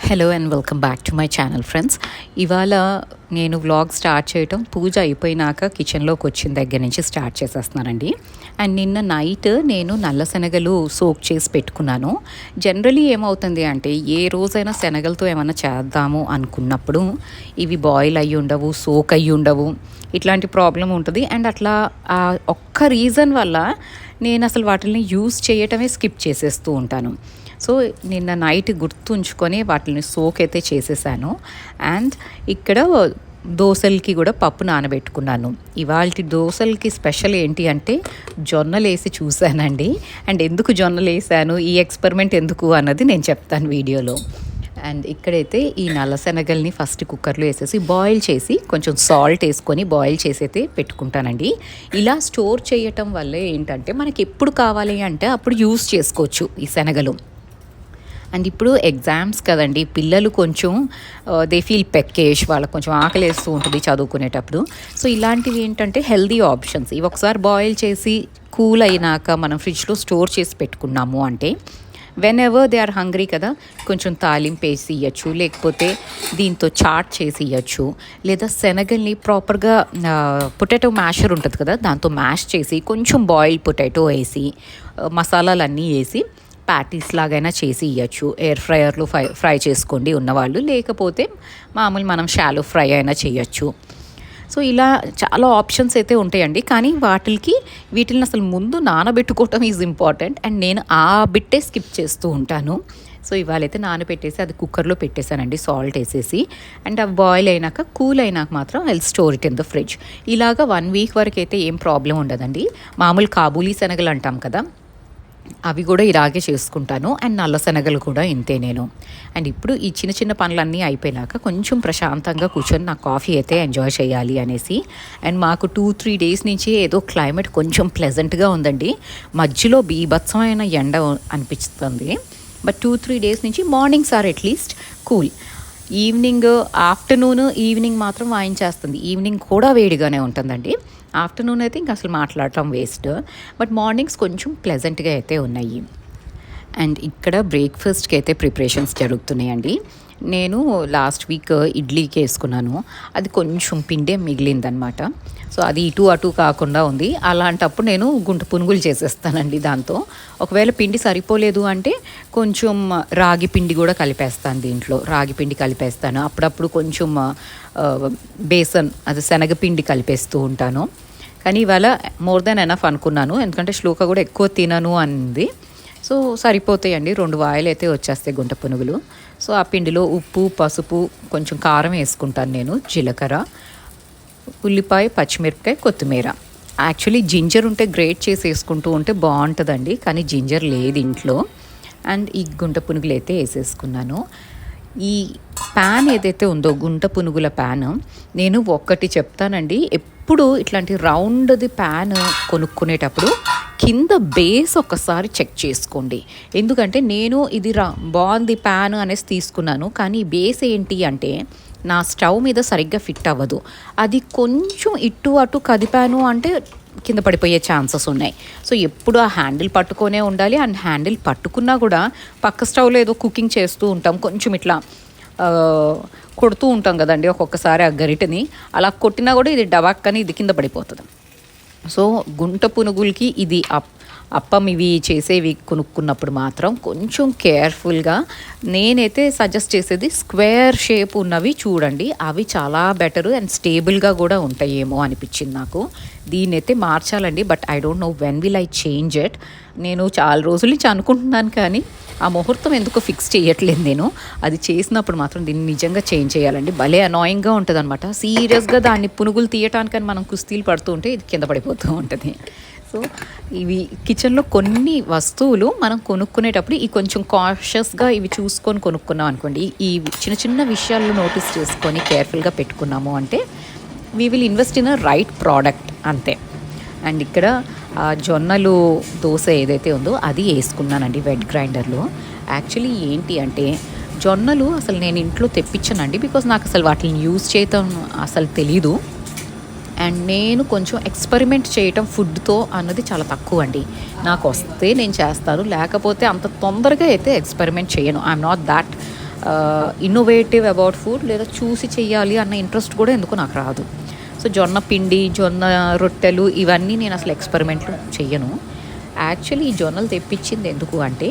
Hello and welcome back to my channel friends. ఇవాళ నేను vlog start చేయటం పూజ అయిపోయినాక కిచెన్లోకి వచ్చిన దగ్గర నుంచి స్టార్ట్ చేసేస్తున్నానండి. అండ్ నిన్న నైట్ నేను నల్ల శనగలు సోక్ చేసి పెట్టుకున్నాను. జనరలీ ఏమవుతుంది అంటే ఏ రోజైనా శనగలతో ఏమైనా చేద్దాము అనుకున్నప్పుడు ఇవి బాయిల్ అయ్యి ఉండవు, సోక్ అయ్యి ఉండవు, ఇట్లాంటి ప్రాబ్లం ఉంటుంది. అండ్ అట్లా ఒక్క రీజన్ వల్ల నేను అసలు వాటిని యూజ్ చేయటమే స్కిప్ చేసేస్తూ ఉంటాను. సో నిన్న నైట్ గుర్తుంచుకొని వాటిని సోక్ అయితే చేసేసాను. అండ్ ఇక్కడ దోశలకి కూడా పప్పు నానబెట్టుకున్నాను. ఇవాళ దోశలకి స్పెషల్ ఏంటి అంటే జొన్నలు వేసి చూశానండి. అండ్ ఎందుకు జొన్నలు వేసాను, ఈ ఎక్స్పెరిమెంట్ ఎందుకు అన్నది నేను చెప్తాను వీడియోలో. అండ్ ఇక్కడైతే ఈ నల్ల శనగల్ని ఫస్ట్ కుక్కర్లో వేసేసి బాయిల్ చేసి కొంచెం సాల్ట్ వేసుకొని బాయిల్ చేసి అయితే పెట్టుకుంటానండి. ఇలా స్టోర్ చేయటం వల్ల ఏంటంటే మనకి ఎప్పుడు కావాలి అంటే అప్పుడు యూస్ చేసుకోవచ్చు ఈ శనగలు. అండ్ ఇప్పుడు ఎగ్జామ్స్ కదండి, పిల్లలు కొంచెం దే ఫీల్ పెక్కేష్, వాళ్ళకి కొంచెం ఆకలి వేస్తూ ఉంటుంది చదువుకునేటప్పుడు. సో ఇలాంటివి ఏంటంటే హెల్దీ ఆప్షన్స్. ఇవి ఒకసారి బాయిల్ చేసి కూల్ అయినాక మనం ఫ్రిడ్జ్లో స్టోర్ చేసి పెట్టుకున్నాము అంటే whenever they are hungry కదా, కొంచెం తాలింపు వేసి ఇవ్వచ్చు, లేకపోతే దీంతో చాట్ చేసి ఇవ్వచ్చు, లేదా శనగల్ని ప్రాపర్గా పొటాటో మ్యాషర్ ఉంటుంది కదా, దాంతో మ్యాష్ చేసి కొంచెం బాయిల్డ్ పొటాటో వేసి మసాలాలన్నీ వేసి ప్యాటీస్ లాగైనా చేసి ఇవ్వచ్చు. ఎయిర్ ఫ్రైయర్లో ఫ్రై చేసుకోండి ఉన్నవాళ్ళు, లేకపోతే మామూలు మనం షాలో ఫ్రై అయినా చేయొచ్చు. సో ఇలా చాలా ఆప్షన్స్ అయితే ఉంటాయండి. కానీ వీటిని అసలు ముందు నానబెట్టుకోవటం ఈజ్ ఇంపార్టెంట్. అండ్ నేను ఆ బిట్టే స్కిప్ చేస్తూ ఉంటాను. సో ఇవాళైతే నానబెట్టేసి అది కుక్కర్లో పెట్టేశానండి సాల్ట్ వేసేసి. అండ్ అవి బాయిల్ అయినాక కూల్ అయినాక మాత్రం I store it in the fridge. ఇలాగా 1 వీక్ వరకు అయితే ఏం ప్రాబ్లం ఉండదండి. మామూలు కాబూలీ శనగలు అంటాం కదా, అవి కూడా ఇలాగే చేసుకుంటాను. అండ్ నల్ల శనగలు కూడా ఇంతే నేను. అండ్ ఇప్పుడు ఈ చిన్న చిన్న పనులన్నీ అయిపోయినాక కొంచెం ప్రశాంతంగా కూర్చొని నా కాఫీ అయితే ఎంజాయ్ చేయాలి అనేసి. అండ్ మాకు 2-3 డేస్ నుంచి ఏదో క్లైమేట్ కొంచెం ప్లెజెంట్గా ఉందండి. మధ్యలో బీభత్సమైన ఎండ అనిపిస్తుంది. బట్ 2-3 డేస్ నుంచి mornings are at least cool. Evening మాత్రం వాయించేస్తుంది. ఈవినింగ్ కూడా వేడిగానే ఉంటుందండి. ఆఫ్టర్నూన్ అయితే ఇంకా అసలు మాట్లాడటం వేస్ట్. బట్ మార్నింగ్స్ కొంచెం ప్లెజెంట్గా అయితే ఉన్నాయి. అండ్ ఇక్కడ బ్రేక్ఫాస్ట్కి అయితే ప్రిపరేషన్స్ జరుగుతున్నాయండి. నేను లాస్ట్ వీక్ ఇడ్లీకి వేసుకున్నాను, అది కొంచెం పిండే మిగిలిందనమాట. సో అది ఇటు అటు కాకుండా ఉంది. అలాంటప్పుడు నేను గుంట పునుగులు చేసేస్తానండి దాంతో. ఒకవేళ పిండి సరిపోలేదు అంటే కొంచెం రాగి పిండి కూడా కలిపేస్తాను దీంట్లో. రాగి పిండి కలిపేస్తాను, అప్పుడప్పుడు కొంచెం బేసన్ అది శనగపిండి కలిపేస్తూ ఉంటాను. కానీ ఇవాళ మోర్ దెన్ ఎనఫ్ అనుకున్నాను, ఎందుకంటే శ్లోక కూడా ఎక్కువ తినను అంది. సో సరిపోతాయండి, 2 వాయిలు అయితే వచ్చేస్తాయి గుంట పునుగులు. సో ఆ పిండిలో ఉప్పు, పసుపు, కొంచెం కారం వేసుకుంటాను నేను, జీలకర్ర, ఉల్లిపాయ, పచ్చిమిరపకాయ, కొత్తిమీర. యాక్చువల్లీ జింజర్ ఉంటే గ్రేట్ చేసి వేసుకుంటూ ఉంటే బాగుంటుందండి, కానీ జింజర్ లేదు ఇంట్లో. అండ్ ఈ గుంట పునుగులు అయితే వేసేసుకున్నాను. ఈ ప్యాన్ ఏదైతే ఉందో గుంట పునుగుల ప్యాన్, నేను ఒక్కటి చెప్తానండి, ఎప్పుడు ఇట్లాంటి రౌండ్ది ప్యాన్ కొనుక్కునేటప్పుడు కింద బేస్ ఒకసారి చెక్ చేసుకోండి. ఎందుకంటే నేను ఇది బాగుంది ప్యాన్ అనేసి తీసుకున్నాను, కానీ బేస్ ఏంటి అంటే నా స్టవ్ మీద సరిగ్గా ఫిట్ అవ్వదు. అది కొంచెం ఇటు అటు కదిపాను అంటే కింద పడిపోయే ఛాన్సెస్ ఉన్నాయి. సో ఎప్పుడు ఆ హ్యాండిల్ పట్టుకొనే ఉండాలి. అండ్ హ్యాండిల్ పట్టుకున్నా కూడా పక్క స్టవ్లో ఏదో కుకింగ్ చేస్తూ ఉంటాం, కొంచెం ఇట్లా కొడుతూ ఉంటాం కదండి ఒక్కొక్కసారి ఆ గరిటని, అలా కొట్టినా కూడా ఇది డబాక్కని ఇది కింద పడిపోతుంది. సో గుంట పునుగులకి ఇది అప్పం ఇవి చేసేవి కొనుక్కున్నప్పుడు మాత్రం కొంచెం కేర్ఫుల్గా, నేనైతే సజెస్ట్ చేసేది స్క్వేర్ షేప్ ఉన్నవి చూడండి, అవి చాలా బెటరు అండ్ స్టేబుల్గా కూడా ఉంటాయేమో అనిపించింది నాకు. దీన్నైతే మార్చాలండి, but I don't know when will I change it. నేను చాలా రోజుల నుంచి అనుకుంటున్నాను, కానీ ఆ ముహూర్తం ఎందుకు ఫిక్స్ చేయట్లేదు నేను. అది చేసినప్పుడు మాత్రం దీన్ని నిజంగా చేంజ్ చేయాలండి. భలే అనాయింగ్గా ఉంటుంది అనమాట. సీరియస్గా దాన్ని పునుగులు తీయటానికని మనం కుస్తీలు పడుతూ ఉంటే ఇది కింద పడిపోతూ ఉంటుంది. సో ఇవి కిచెన్లో కొన్ని వస్తువులు మనం కొనుక్కునేటప్పుడు ఈ కొంచెం కాషియస్గా ఇవి చూసుకొని కొనుక్కున్నాం అనుకోండి, ఈ చిన్న చిన్న విషయాలు నోటీస్ చేసుకొని కేర్ఫుల్గా పెట్టుకున్నాము అంటే we will invest in a right product అంతే. అండ్ ఇక్కడ జొన్నలు దోశ ఏదైతే ఉందో అది వేసుకున్నానండి వెట్ గ్రైండర్లో. యాక్చువల్లీ ఏంటి అంటే జొన్నలు అసలు నేను ఇంట్లో తెప్పించానండి, బికాజ్ నాకు అసలు వాటిని యూజ్ చేయటం అసలు తెలీదు. అండ్ నేను కొంచెం ఎక్స్పెరిమెంట్ చేయటం ఫుడ్తో అన్నది చాలా తక్కువ అండి. నాకు వస్తే నేను చేస్తాను, లేకపోతే అంత తొందరగా అయితే ఎక్స్పెరిమెంట్ చేయను. I'm not that innovative about food లేదా చూసి చెయ్యాలి అన్న ఇంట్రెస్ట్ కూడా ఎందుకు నాకు రాదు. సో జొన్న పిండి, జొన్న రొట్టెలు ఇవన్నీ నేను అసలు ఎక్స్పెరిమెంట్లు చెయ్యను. యాక్చువల్లీ ఈ జొన్నలు తెప్పించింది ఎందుకు అంటే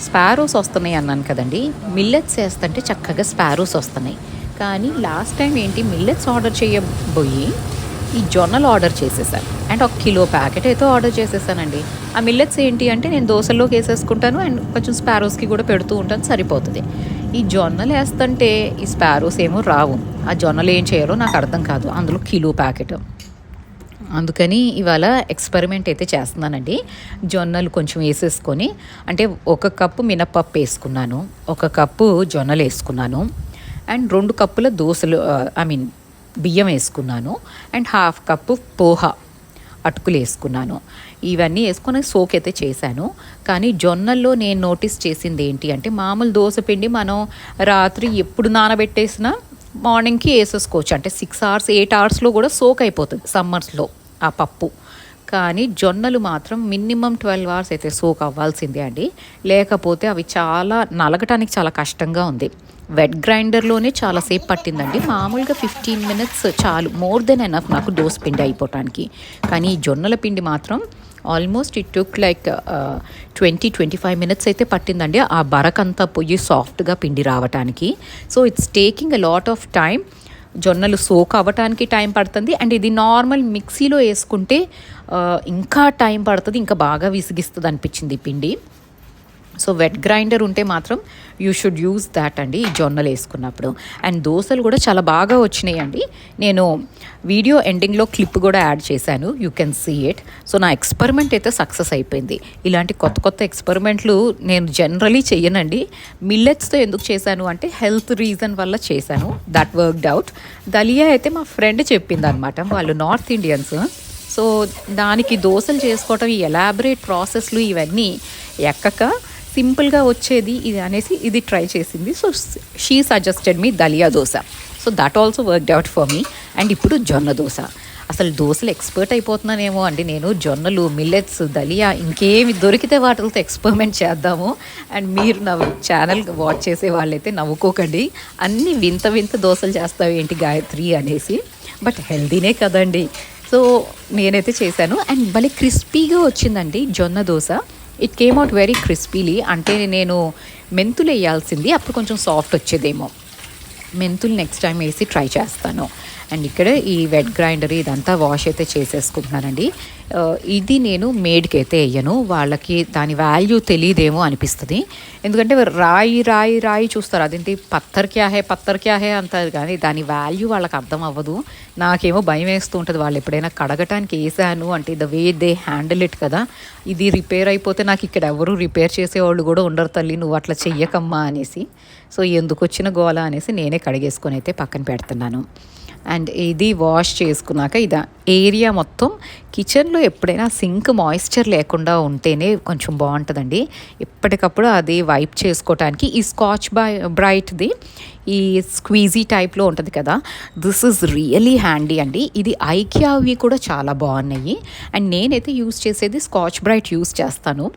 స్పారోస్ వస్తున్నాయి అన్నాను కదండి. మిల్లెట్స్ వేస్తుంటే చక్కగా స్పారోస్ వస్తున్నాయి. కానీ లాస్ట్ టైం ఏంటి, మిల్లెట్స్ ఆర్డర్ చేయబోయి ఈ జొన్నలు ఆర్డర్ చేసేసాను. అండ్ 1 కిలో ప్యాకెట్ అయితే ఆర్డర్ చేసేసానండి. ఆ మిల్లెట్స్ ఏంటి అంటే నేను దోశల్లోకి వేసేసుకుంటాను అండ్ కొంచెం స్పారోస్కి కూడా పెడుతూ ఉంటాను, సరిపోతుంది. ఈ జొన్నలు వేస్తుంటే ఈ స్పారోస్ ఏమో రావు. ఆ జొన్నలు ఏం చేయాలో నాకు అర్థం కాదు, అందులో కిలో ప్యాకెట్. అందుకని ఇవాళ ఎక్స్పెరిమెంట్ అయితే చేస్తున్నానండి. జొన్నలు కొంచెం వేసేసుకొని, అంటే 1 కప్పు మినపప్పు వేసుకున్నాను, 1 కప్పు జొన్నలు వేసుకున్నాను, అండ్ 2 కప్పుల దోశలు బియ్యం వేసుకున్నాను, అండ్ 1/2 కప్పు పోహా అటుకులు వేసుకున్నాను. ఇవన్నీ వేసుకొని సోక్ అయితే చేశాను. కానీ జొన్నల్లో నేను నోటీస్ చేసింది ఏంటి అంటే, మామూలు దోశ పిండి మనం రాత్రి ఎప్పుడు నానబెట్టేసినా మార్నింగ్కి వేసేసుకోవచ్చు. అంటే 6 hours 8 hoursలో కూడా సోక్ అయిపోతుంది సమ్మర్స్లో ఆ పప్పు. కానీ జొన్నలు మాత్రం మినిమం 12 hours అయితే సోక్ అవ్వాల్సిందే అండి. లేకపోతే అవి చాలా నలగటానికి చాలా కష్టంగా ఉంది. వెట్ గ్రైండర్లోనే చాలాసేపు పట్టిందండి. మామూలుగా 15 minutes చాలు, మోర్ దెన్ ఎనఫ్ నాకు దోశ పిండి అయిపోవటానికి. కానీ ఈ జొన్నల పిండి మాత్రం almost it took like 20-25 minutes అయితే పట్టిందండి ఆ బరకంతా పోయి సాఫ్ట్గా పిండి రావటానికి. So it's taking a lot of time. జొన్నలు సోక్ అవ్వటానికి టైం పడుతుంది. అండ్ ఇది నార్మల్ మిక్సీలో వేసుకుంటే ఇంకా టైం పడుతుంది, ఇంకా బాగా విసిగిస్తుంది అనిపించింది పిండి. సో వెట్ గ్రైండర్ ఉంటే మాత్రం యూ షుడ్ యూజ్ దాట్ అండి ఈ జొన్నలు వేసుకున్నప్పుడు. అండ్ దోశలు కూడా చాలా బాగా వచ్చినాయి అండి. నేను వీడియో ఎండింగ్లో క్లిప్ కూడా యాడ్ చేశాను, you can see it. So నా ఎక్స్పెరిమెంట్ అయితే సక్సెస్ అయిపోయింది. ఇలాంటి కొత్త కొత్త ఎక్స్పెరిమెంట్లు నేను జనరలీ చెయ్యనండి. మిల్లెట్స్తో ఎందుకు చేశాను అంటే హెల్త్ రీజన్ వల్ల చేశాను, దట్ వర్క్డ్ అవుట్. దలియా అయితే మా ఫ్రెండ్ చెప్పింది అనమాట, వాళ్ళు నార్త్ ఇండియన్స్. సో దానికి దోశలు చేసుకోవటం ఈ ఎలాబరేట్ ప్రాసెస్లు ఇవన్నీ ఎక్కక సింపుల్గా వచ్చేది ఇది అనేసి ఇది ట్రై చేసింది. So she suggested me dalia dosa. So that also worked out for me. And ఇప్పుడు జొన్న దోశ. అసలు దోశలు ఎక్స్పర్ట్ అయిపోతున్నానేమో అండి నేను. జొన్నలు, మిల్లెట్స్, దలియా ఇంకేమి దొరికితే వాటితో ఎక్స్పెరిమెంట్ చేద్దాము. అండ్ మీరు నా ఛానల్ వాచ్ చేసే వాళ్ళైతే నవ్వుకోకండి, అన్ని వింత వింత దోశలు చేస్తావు ఏంటి గాయత్రి అనేసి. బట్ హెల్దీనే కదండి. సో నేనైతే చేశాను అండ్ భలే క్రిస్పీగా వచ్చిందండి జొన్న dosa. It came out very crispily. అంటే నేను మెంతులు వేయాల్సింది, అప్పుడు కొంచెం సాఫ్ట్ వచ్చేదేమో. మెంతులు నెక్స్ట్ టైం వేసి ట్రై చేస్తాను. అండ్ ఇక్కడ ఈ వెట్ గ్రైండర్ ఇదంతా వాష్ అయితే చేసేసుకుంటున్నానండి. ఇది నేను మేడ్కి అయితే వేయను, వాళ్ళకి దాని వాల్యూ తెలియదేమో అనిపిస్తుంది. ఎందుకంటే రాయి రాయి రాయి చూస్తారు, అదేంటి పత్తర్ క్యా హే అంటారు, కానీ దాని వాల్యూ వాళ్ళకి అర్థం అవ్వదు. నాకేమో భయం వేస్తూ ఉంటుంది, వాళ్ళు ఎప్పుడైనా కడగటానికి వేసాను అంటే the way they handle it కదా. ఇది రిపేర్ అయిపోతే నాకు ఇక్కడ ఎవరు రిపేర్ చేసేవాళ్ళు కూడా ఉండరు తల్లి, నువ్వు అట్లా చెయ్యకమ్మా అనేసి. సో ఎందుకు వచ్చిన గోల అనేసి నేనే కడిగేసుకొని అయితే పక్కన పెడుతున్నాను. అండ్ ఇది వాష్ చేసుకున్నాక ఇది ఏరియా మొత్తం కిచెన్లో ఎప్పుడైనా సింక్ మాయిశ్చర్ లేకుండా ఉంటేనే కొంచెం బాగుంటుందండి. ఎప్పటికప్పుడు అది వైప్ చేసుకోవటానికి ఈ స్కాచ్ బ్రైట్ది ఈ స్క్వీజీ టైప్లో ఉంటుంది కదా, దిస్ ఈజ్ రియలీ హ్యాండీ అండి. ఇది ఐకియావి కూడా చాలా బాగున్నాయి. అండ్ నేనైతే యూస్ చేసేది స్కాచ్ బ్రైట్ యూస్ చేస్తాను.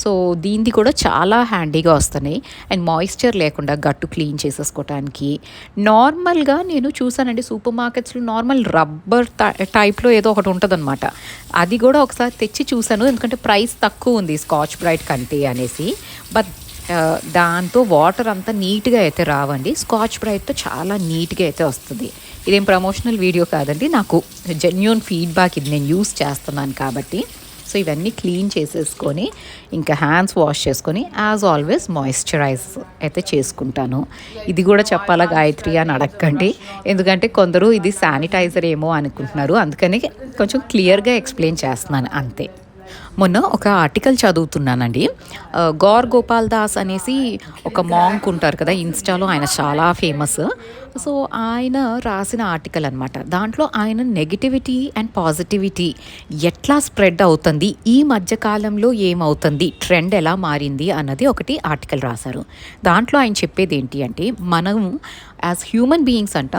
సో దీనిది కూడా చాలా హ్యాండీగా వస్తున్నాయి. అండ్ మాయిశ్చర్ లేకుండా గట్టు క్లీన్ చేసేసుకోవటానికి. నార్మల్గా నేను చూసానండి సూపర్ మార్కెట్స్లో నార్మల్ రబ్బర్ టైప్లో ఏదో ఒకటి ఉంటుందన్నమాట, అది కూడా ఒకసారి తెచ్చి చూశాను, ఎందుకంటే ప్రైస్ తక్కువ ఉంది స్కాచ్ బ్రైట్ కంటే అనేసి. బట్ దాంతో వాటర్ అంతా నీట్గా అయితే రావండి. స్కాచ్ బ్రైట్తో చాలా నీట్గా అయితే వస్తుంది. ఇదేం ప్రమోషనల్ వీడియో కాదండి, నాకు జెన్యూన్ ఫీడ్బ్యాక్, ఇది నేను యూస్ చేస్తున్నాను కాబట్టి. సో ఇవన్నీ క్లీన్ చేసేసుకొని ఇంకా హ్యాండ్స్ వాష్ చేసుకొని యాజ్ ఆల్వేస్ మాయిశ్చరైజ్ అయితే చేసుకుంటాను. ఇది కూడా చెప్పాలా గాయత్రి అని అడగండి, ఎందుకంటే కొందరు ఇది శానిటైజర్ ఏమో అనుకుంటున్నారు, అందుకని కొంచెం క్లియర్గా ఎక్స్ప్లెయిన్ చేస్తున్నాను అంతే. మొన్న ఒక ఆర్టికల్ చదువుతున్నానండి, గౌర్ గోపాల్ దాస్ అనేసి ఒక మాంక్ ఉంటారు కదా ఇన్స్టాలో, ఆయన చాలా ఫేమస్. సో ఆయన రాసిన ఆర్టికల్ అనమాట. దాంట్లో ఆయన నెగిటివిటీ అండ్ పాజిటివిటీ ఎట్లా స్ప్రెడ్ అవుతుంది, ఈ మధ్యకాలంలో ఏమవుతుంది, ట్రెండ్ ఎలా మారింది అన్నది ఒకటి ఆర్టికల్ రాశారు. దాంట్లో ఆయన చెప్పేది ఏంటి అంటే, మనం యాజ్ హ్యూమన్ బీయింగ్స్ అంట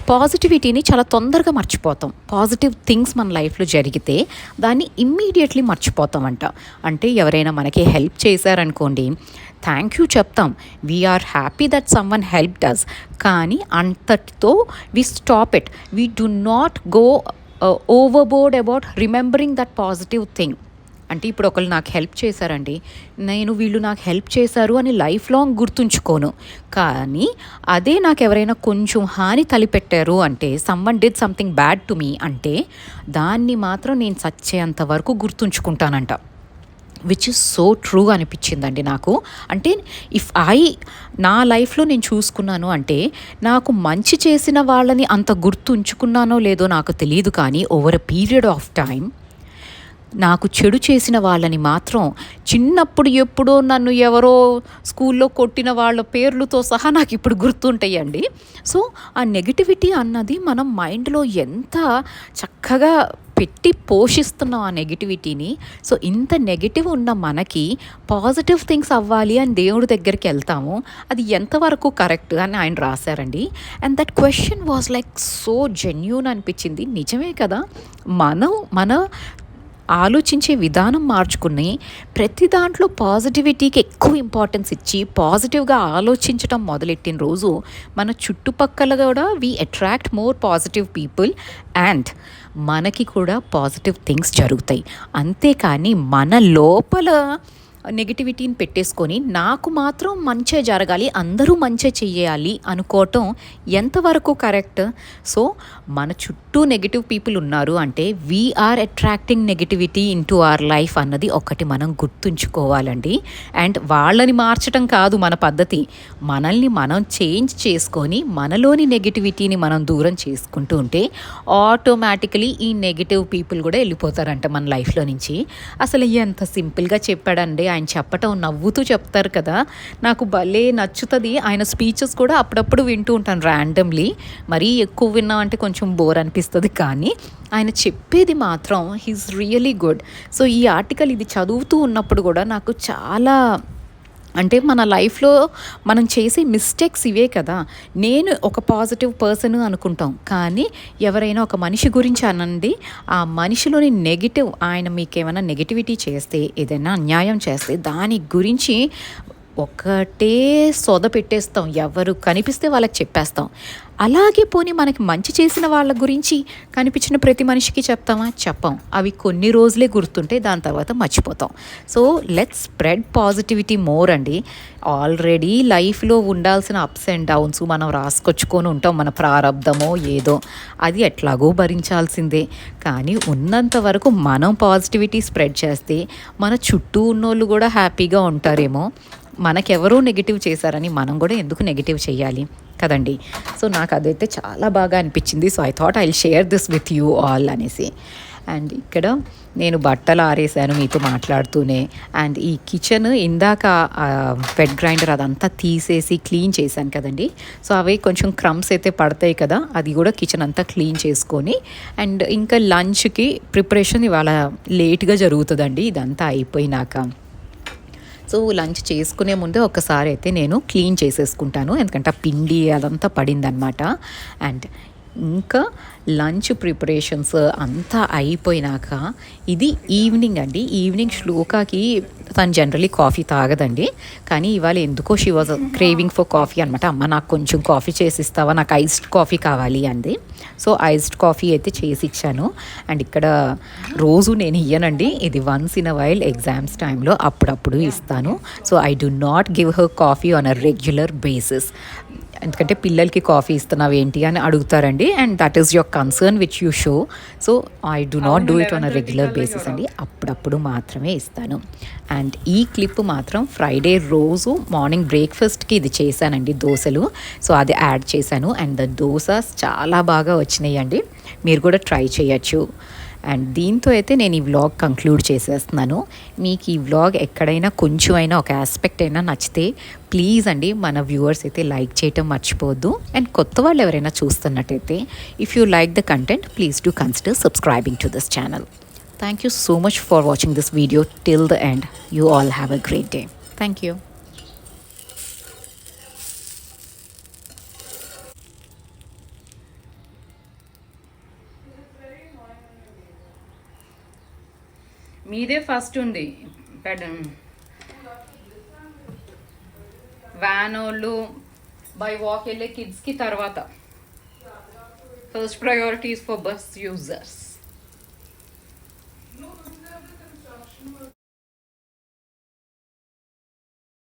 పాజిటివిటీని చాలా తొందరగా మర్చిపోతాం. పాజిటివ్ థింగ్స్ మన లైఫ్లో జరిగితే దాన్ని ఇమ్మీడియట్లీ మర్చిపోతాం. అయిపోతామంట. అంటే ఎవరైనా మనకి హెల్ప్ చేశారనుకోండి, థ్యాంక్ యూ చెప్తాం, we are happy that someone helped us, కానీ అంతటితో we stop it. We do not go overboard about remembering that positive thing. అంటే ఇప్పుడు ఒకళ్ళు నాకు హెల్ప్ చేశారండి, నేను వీళ్ళు నాకు హెల్ప్ చేశారు అని లైఫ్ లాంగ్ గుర్తుంచుకోను. కానీ అదే నాకు ఎవరైనా కొంచెం హాని తలిపెట్టారు అంటే, someone did something bad to me అంటే, దాన్ని మాత్రం నేను చచ్చేంత వరకు గుర్తుంచుకుంటానంట. విచ్ ఇస్ సో ట్రూ అనిపించిందండి నాకు. అంటే నా లైఫ్లో నేను చూసుకున్నాను అంటే, నాకు మంచి చేసిన వాళ్ళని అంత గుర్తుంచుకున్నానో లేదో నాకు తెలియదు, కానీ over a period of time నాకు చెడు చేసిన వాళ్ళని మాత్రం చిన్నప్పుడు ఎప్పుడో నన్ను ఎవరో స్కూల్లో కొట్టిన వాళ్ళ పేర్లతో సహా నాకు ఇప్పుడు గుర్తుంటాయండి. సో ఆ నెగిటివిటీ అన్నది మనం మైండ్లో ఎంత చక్కగా పెట్టి పోషిస్తున్నాం ఆ నెగిటివిటీని. సో ఇంత నెగిటివ్ ఉన్న మనకి పాజిటివ్ థింగ్స్ అవ్వాలి అని దేవుడి దగ్గరికి వెళ్తాము, అది ఎంతవరకు కరెక్ట్ అని ఆయన రాశారండి. And that question was like so genuine అనిపించింది. నిజమే కదా, మన ఆలోచించే విధానం మార్చుకుని ప్రతి దాంట్లో పాజిటివిటీకి ఎక్కువ ఇంపార్టెన్స్ ఇచ్చి పాజిటివ్గా ఆలోచించడం మొదలెట్టిన రోజు మన చుట్టుపక్కల కూడా we attract more positive people and మనకి కూడా పాజిటివ్ థింగ్స్ జరుగుతాయి. అంతేకాని మన లోపల నెగిటివిటీని పెట్టేసుకొని నాకు మాత్రం మంచే జరగాలి, అందరూ మంచే చెయ్యాలి అనుకోవటం ఎంతవరకు కరెక్ట్? సో మన చుట్టూ నెగిటివ్ పీపుల్ ఉన్నారు అంటే we're attracting negativity into our life అన్నది ఒకటి మనం గుర్తుంచుకోవాలండి. అండ్ వాళ్ళని మార్చడం కాదు మన పద్ధతి, మనల్ని మనం చేంజ్ చేసుకొని మనలోని నెగిటివిటీని మనం దూరం చేసుకుంటూ ఉంటే ఆటోమేటికలీ ఈ నెగిటివ్ పీపుల్ కూడా వెళ్ళిపోతారంట మన లైఫ్లో నుంచి. అసలు ఎంత సింపుల్గా చెప్పాడండి ఆయన. చెప్పటం నవ్వుతూ చెప్తారు కదా, నాకు భలే నచ్చుతుంది. ఆయన స్పీచెస్ కూడా అప్పుడప్పుడు వింటూ ఉంటాను ర్యాండమ్లీ. మరీ ఎక్కువ విన్నామంటే కొంచెం బోర్ అనిపిస్తుంది, కానీ ఆయన చెప్పేది మాత్రం హీస్ రియలీ గుడ్. సో ఈ ఆర్టికల్ ఇది చదువుతూ ఉన్నప్పుడు కూడా నాకు చాలా, అంటే మన లైఫ్లో మనం చేసే మిస్టేక్స్ ఇవే కదా. నేను ఒక పాజిటివ్ పర్సన్ అనుకుంటాం, కానీ ఎవరైనా ఒక మనిషి గురించి అనండి, ఆ మనిషిలోని నెగిటివ్, ఆయన మీకేమైనా నెగిటివిటీ చేస్తే, ఏదైనా అన్యాయం చేస్తే దాని గురించి ఒకటే సొద పెట్టేస్తాం, ఎవరు కనిపిస్తే వాళ్ళకి చెప్పేస్తాం. అలాగే పోనీ మనకి మంచి చేసిన వాళ్ళ గురించి కనిపించిన ప్రతి మనిషికి చెప్తామా? చెప్పం. అవి కొన్ని రోజులే గుర్తుంటే దాని తర్వాత మర్చిపోతాం. So let's spread positivity more అండి. ఆల్రెడీ లైఫ్లో ఉండాల్సిన అప్స్ అండ్ డౌన్స్ మనం రాసుకొచ్చుకొని ఉంటాం, మన ప్రారంధమో ఏదో, అది ఎట్లాగో భరించాల్సిందే. కానీ ఉన్నంత వరకు మనం పాజిటివిటీ స్ప్రెడ్ చేస్తే మన చుట్టూ ఉన్నోళ్ళు కూడా హ్యాపీగా ఉంటారేమో. మనకెవరో నెగిటివ్ చేశారని మనం కూడా ఎందుకు నెగిటివ్ చేయాలి కదండి. సో నాకు అదైతే చాలా బాగా అనిపించింది. So I thought I will share this with you all అనేసి. అండ్ ఇక్కడ నేను బట్టలు ఆరేసాను మీతో మాట్లాడుతూనే. అండ్ ఈ కిచెన్ ఇందాక వెట్ గ్రైండర్ అదంతా తీసేసి క్లీన్ చేశాను కదండి. సో అవి కొంచెం క్రమ్స్ అయితే పడతాయి కదా, అది కూడా కిచెన్ అంతా క్లీన్ చేసుకొని, అండ్ ఇంకా లంచ్కి ప్రిపరేషన్ ఇవాళ లేట్గా జరుగుతుందండి ఇదంతా అయిపోయినాక. సో లంచ్ చేసుకునే ముందే ఒకసారి అయితే నేను క్లీన్ చేసేసుకుంటాను, ఎందుకంటే ఆ పిండి అదంతా పడిందనమాట. అండ్ ఇంకా లంచ్ ప్రిపరేషన్స్ అంతా అయిపోయినాక ఇది ఈవినింగ్ అండి. ఈవినింగ్ శ్లోకాకి తను జనరలీ కాఫీ తాగదండి, కానీ ఇవాళ ఎందుకో she was craving for coffee అనమాట. అమ్మ నాకు కొంచెం కాఫీ చేసి ఇస్తావా, నాకు ఐస్డ్ కాఫీ కావాలి అంది. సో ఐస్డ్ కాఫీ అయితే చేసి ఇచ్చాను. అండ్ ఇక్కడ రోజు నేను ఇయ్యనండి, ఇది once in a while exams టైంలో అప్పుడప్పుడు ఇస్తాను. So I do not give her coffee on a regular basis. ఎందుకంటే పిల్లలకి కాఫీ ఇస్తున్నావు ఏంటి అని అడుగుతారండి, and that is your concern which you show. So I do not do it on a regular basis అండి, అప్పుడప్పుడు మాత్రమే ఇస్తాను. అండ్ ఈ క్లిప్ మాత్రం ఫ్రైడే రోజు మార్నింగ్ బ్రేక్ఫాస్ట్కి ఇది చేశానండి, దోశలు. సో అది యాడ్ చేశాను. అండ్ ద దోసాస్ చాలా బాగా వచ్చినాయి అండి, మీరు కూడా ట్రై చేయొచ్చు. అండ్ దీంతో అయితే నేను ఈ వ్లాగ్ కంక్లూడ్ చేసేస్తున్నాను. మీకు ఈ వ్లాగ్ ఎక్కడైనా కొంచెం అయినా ఒక ఆస్పెక్ట్ అయినా నచ్చితే ప్లీజ్ అండి మన వ్యూవర్స్ అయితే లైక్ చేయటం మర్చిపోవద్దు. అండ్ కొత్త వాళ్ళు ఎవరైనా చూస్తున్నట్టయితే if you like the content please do consider subscribing to this channel. Thank you so much for watching this video till the end. You all have a great day. Thank you. మీదే first ఉంది van వాళ్ళు by walk వెళ్ళే కిడ్స్కి తర్వాత first priorities for bus users.